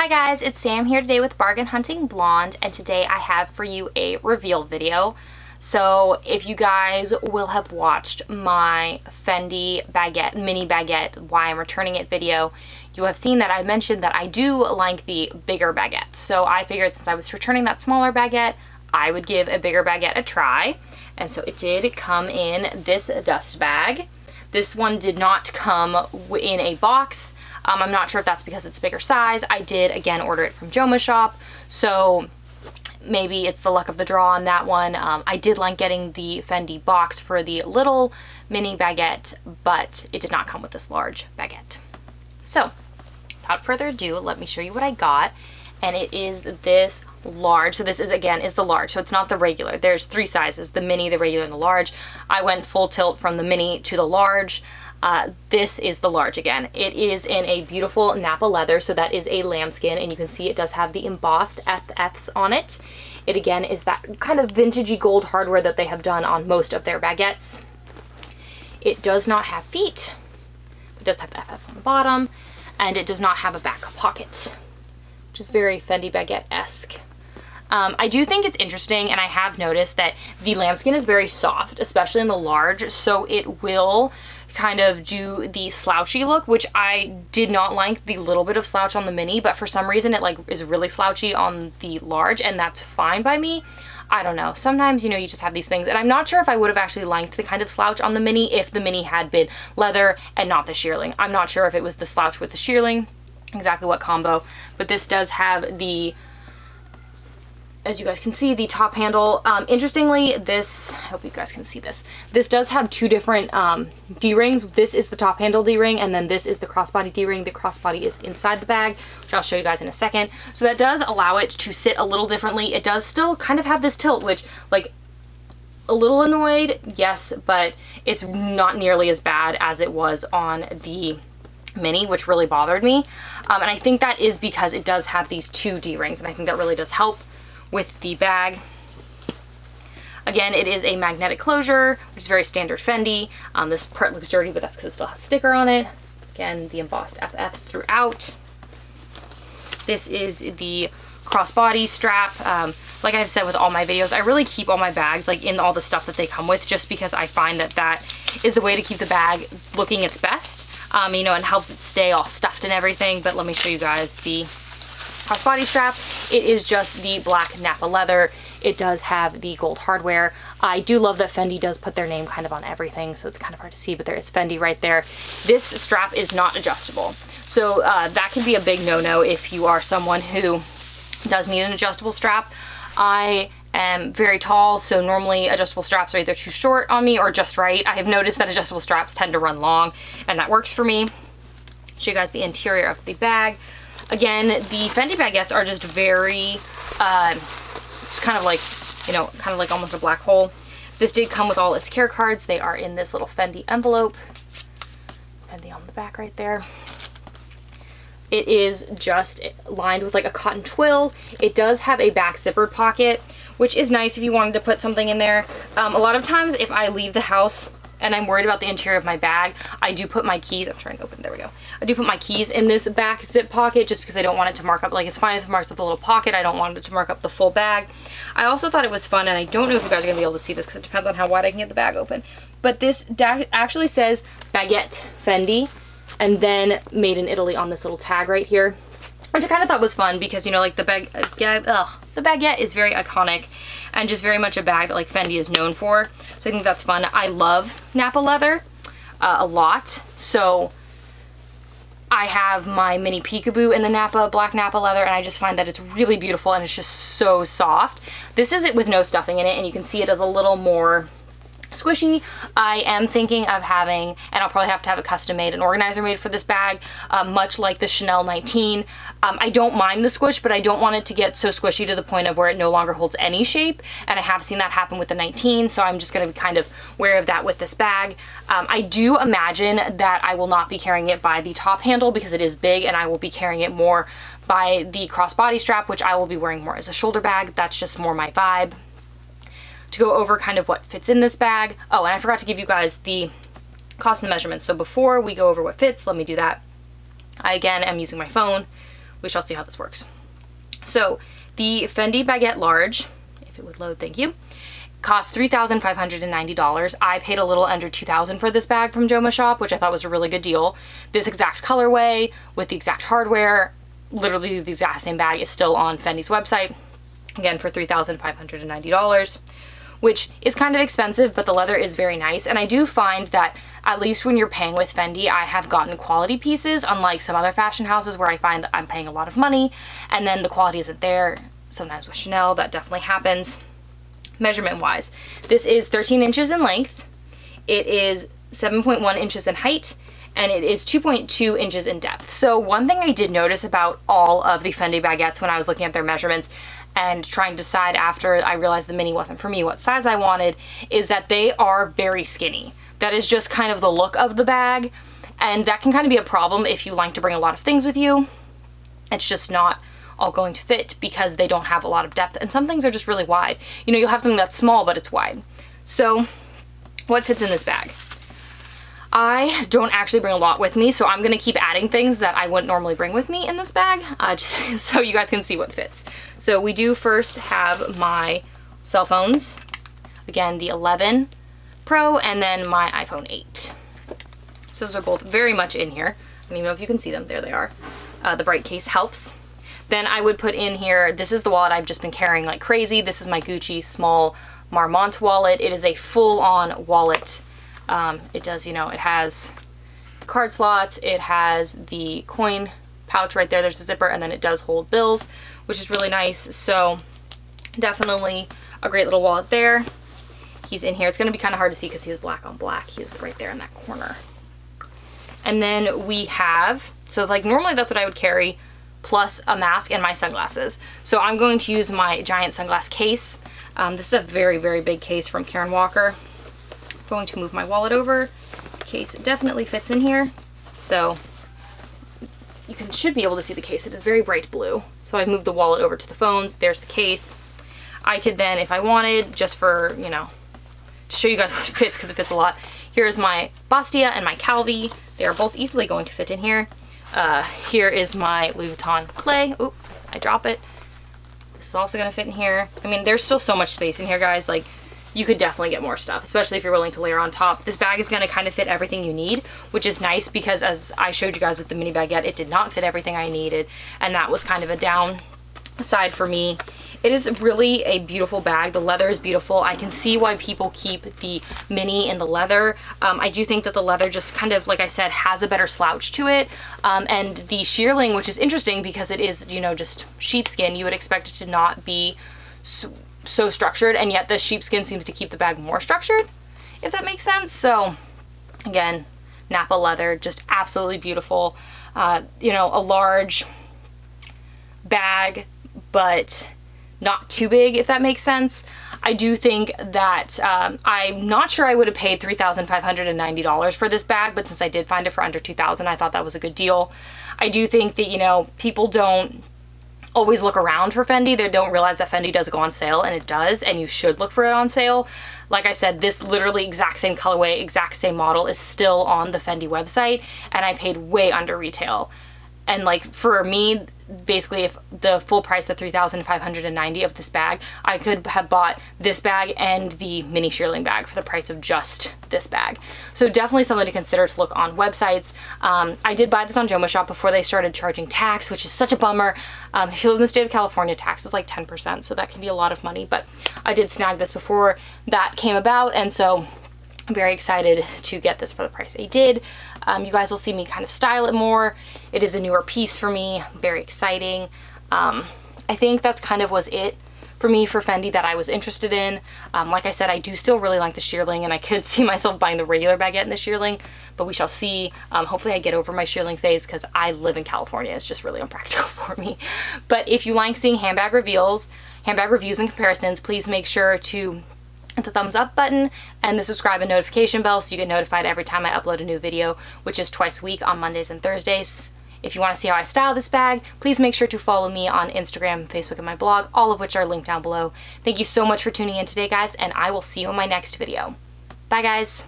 Hi guys, it's Sam here today with Bargain Hunting Blonde, and today I have for you a reveal video. So if you guys will have watched my Fendi Baguette, mini Baguette, why I'm returning it video, you have seen that I mentioned that I do like the bigger baguette. So I figured since I was returning that smaller baguette, I would give a bigger baguette a try. And so it did come in this dust bag. This one did not come in a box. I'm not sure if that's because it's a bigger size. I did, again, order it from Joma's shop, so maybe it's the luck of the draw on that one. I did like getting the Fendi box for the little mini baguette, but it did not come with this large baguette. So, without further ado, let me show you what I got. And it is this large. So this is, again, is the large. So it's not the regular. There's three sizes, the mini, the regular, and the large. I went full tilt from the mini to the large. This is the large again. It is in a beautiful Napa leather, so that is a lambskin, and you can see it does have the embossed FFs on it. It, again, is that kind of vintagey gold hardware that they have done on most of their baguettes. It does not have feet. It does have FF on the bottom, and it does not have a back pocket, which is very Fendi Baguette-esque. I do think it's interesting, and I have noticed that the lambskin is very soft, especially in the large, so it will kind of do the slouchy look, which I did not like the little bit of slouch on the mini, but for some reason it like is really slouchy on the large, and that's fine by me. I don't know. Sometimes, you know, you just have these things, and I'm not sure if I would have actually liked the kind of slouch on the mini if the mini had been leather and not the shearling. I'm not sure if it was the slouch with the shearling, exactly what combo, but this does have the, as you guys can see, the top handle. Interestingly, this, I hope you guys can see this, this does have two different D-rings. This is the top handle D-ring, and then this is the crossbody D-ring. The crossbody is inside the bag, which I'll show you guys in a second. So that does allow it to sit a little differently. It does still kind of have this tilt, which, like, a little annoyed, yes, but it's not nearly as bad as it was on the mini, which really bothered me. And I think that is because it does have these two D-rings, and I think that really does help with the bag. Again, it is a magnetic closure, which is very standard Fendi. This part looks dirty, but that's because it still has a sticker on it. Again, the embossed FFs throughout. This is the crossbody strap. Like I've said with all my videos, I really keep all my bags like in all the stuff that they come with, just because I find that that is the way to keep the bag looking its best. You know, and helps it stay all stuffed and everything. But let me show you guys the crossbody strap. It is just the black Napa leather. It does have the gold hardware. I do love that Fendi does put their name kind of on everything, so it's kind of hard to see, but there is Fendi right there. This strap is not adjustable, so that can be a big no-no if you are someone who does need an adjustable strap. I am very tall, so normally adjustable straps are either too short on me or just right. I have noticed that adjustable straps tend to run long, and that works for me. Show you guys the interior of the bag. Again, the Fendi baguettes are just very, it's kind of like, you know, kind of like almost a black hole. This did come with all its care cards. They are in this little Fendi envelope. Fendi on the back right there. It is just lined with like a cotton twill. It does have a back zippered pocket, which is nice if you wanted to put something in there. A lot of times if I leave the house and I'm worried about the interior of my bag, I do put my keys, I'm trying to open, there we go. I do put my keys in this back zip pocket just because I don't want it to mark up, like it's fine if it marks up the little pocket, I don't want it to mark up the full bag. I also thought it was fun, and I don't know if you guys are gonna be able to see this because it depends on how wide I can get the bag open, but this actually says Baguette Fendi, and then made in Italy on this little tag right here, which I kind of thought was fun because, you know, like the baguette is very iconic and just very much a bag that like Fendi is known for. So I think that's fun. I love Napa leather a lot. So I have my mini peekaboo in the black Napa leather, and I just find that it's really beautiful and it's just so soft. This is it with no stuffing in it, and you can see it as a little more squishy. I am thinking of having, and I'll probably have to have a custom made, an organizer made for this bag, much like the Chanel 19. I don't mind the squish, but I don't want it to get so squishy to the point of where it no longer holds any shape, and I have seen that happen with the 19, so I'm just going to be kind of wary of that with this bag. I do imagine that I will not be carrying it by the top handle because it is big, and I will be carrying it more by the crossbody strap, which I will be wearing more as a shoulder bag. That's just more my vibe. To go over kind of what fits in this bag. Oh, and I forgot to give you guys the cost and the measurements. So before we go over what fits, let me do that. I again am using my phone, we shall see how this works. So the Fendi Baguette Large, if it would load, thank you, cost $3,590. I paid a little under $2,000 for this bag from Joma Shop, which I thought was a really good deal. This exact colorway with the exact hardware, literally the exact same bag, is still on Fendi's website, again for $3,590, which is kind of expensive, but the leather is very nice. And I do find that at least when you're paying with Fendi, I have gotten quality pieces, unlike some other fashion houses where I find that I'm paying a lot of money and then the quality isn't there. Sometimes with Chanel, that definitely happens. Measurement wise, this is 13 inches in length, it is 7.1 inches in height, and it is 2.2 inches in depth. So one thing I did notice about all of the Fendi baguettes when I was looking at their measurements and trying to decide after I realized the mini wasn't for me what size I wanted, is that they are very skinny. That is just kind of the look of the bag, and that can kind of be a problem if you like to bring a lot of things with you. It's just not all going to fit because they don't have a lot of depth, and some things are just really wide. You know, you'll have something that's small but it's wide. So what fits in this bag? I don't actually bring a lot with me, so I'm gonna keep adding things that I wouldn't normally bring with me in this bag, just so you guys can see what fits. So we do first have my cell phones, again the 11 Pro and then my iPhone 8. So those are both very much in here. I don't even know if you can see them. There they are. The bright case helps. Then I would put in here, this is the wallet I've just been carrying like crazy. This is my Gucci small Marmont wallet. It is a full-on wallet. It does, you know, it has card slots, it has the coin pouch right there, there's a zipper, and then it does hold bills, which is really nice. So definitely a great little wallet there. He's in here. It's going to be kind of hard to see because he is black on black. He is right there in that corner. And then we have, so like normally that's what I would carry, plus a mask and my sunglasses. So I'm going to use my giant sunglass case. This is a very, very big case from Karen Walker. I'm going to move my wallet over. Case definitely fits in here. So you should be able to see the case. It is very bright blue. So I've moved the wallet over to the phones. There's the case. I could then, if I wanted, just for, you know, to show you guys what fits, because it fits a lot. Here's my Bastia and my Calvi. They are both easily going to fit in here. Here is my Louis Vuitton Play. Oop, I drop it. This is also going to fit in here. I mean, there's still so much space in here, guys. Like, you could definitely get more stuff, especially if you're willing to layer on top. This bag is going to kind of fit everything you need, which is nice because as I showed you guys with the mini baguette, it did not fit everything I needed, and that was kind of a downside for me. It is really a beautiful bag. The leather is beautiful. I can see why people keep the mini in the leather. I do think that the leather just kind of, like I said, has a better slouch to it. And the shearling, which is interesting because it is, you know, just sheepskin, you would expect it to not be so structured, and yet the sheepskin seems to keep the bag more structured, if that makes sense. So again, Napa leather, just absolutely beautiful. You know, a large bag, but not too big, if that makes sense. I do think that I'm not sure I would have paid $3,590 for this bag, but since I did find it for under $2,000, I thought that was a good deal. I do think that, you know, people don't always look around for Fendi. They don't realize that Fendi does go on sale, and it does, and you should look for it on sale. Like I said, this literally exact same colorway, exact same model is still on the Fendi website, and I paid way under retail. And like for me, basically if the full price, the $3,590 of this bag, I could have bought this bag and the mini shearling bag for the price of just this bag. So definitely something to consider to look on websites. I did buy this on Joma Shop before they started charging tax, which is such a bummer. If you live in the state of California, tax is like 10%, so that can be a lot of money, but I did snag this before that came about, and so I'm very excited to get this for the price I did. You guys will see me kind of style it more. It is a newer piece for me, very exciting. I think that's kind of was it for me for Fendi that I was interested in. Like I said, I do still really like the shearling, and I could see myself buying the regular baguette in the shearling, but we shall see. Hopefully I get over my shearling phase because I live in California. It's just really impractical for me. But if you like seeing handbag reviews and comparisons, please make sure to hit the thumbs up button and the subscribe and notification bell so you get notified every time I upload a new video, which is twice a week on Mondays and Thursdays. If you want to see how I style this bag, please make sure to follow me on Instagram, Facebook, and my blog, all of which are linked down below. Thank you so much for tuning in today, guys, and I will see you in my next video. Bye, guys.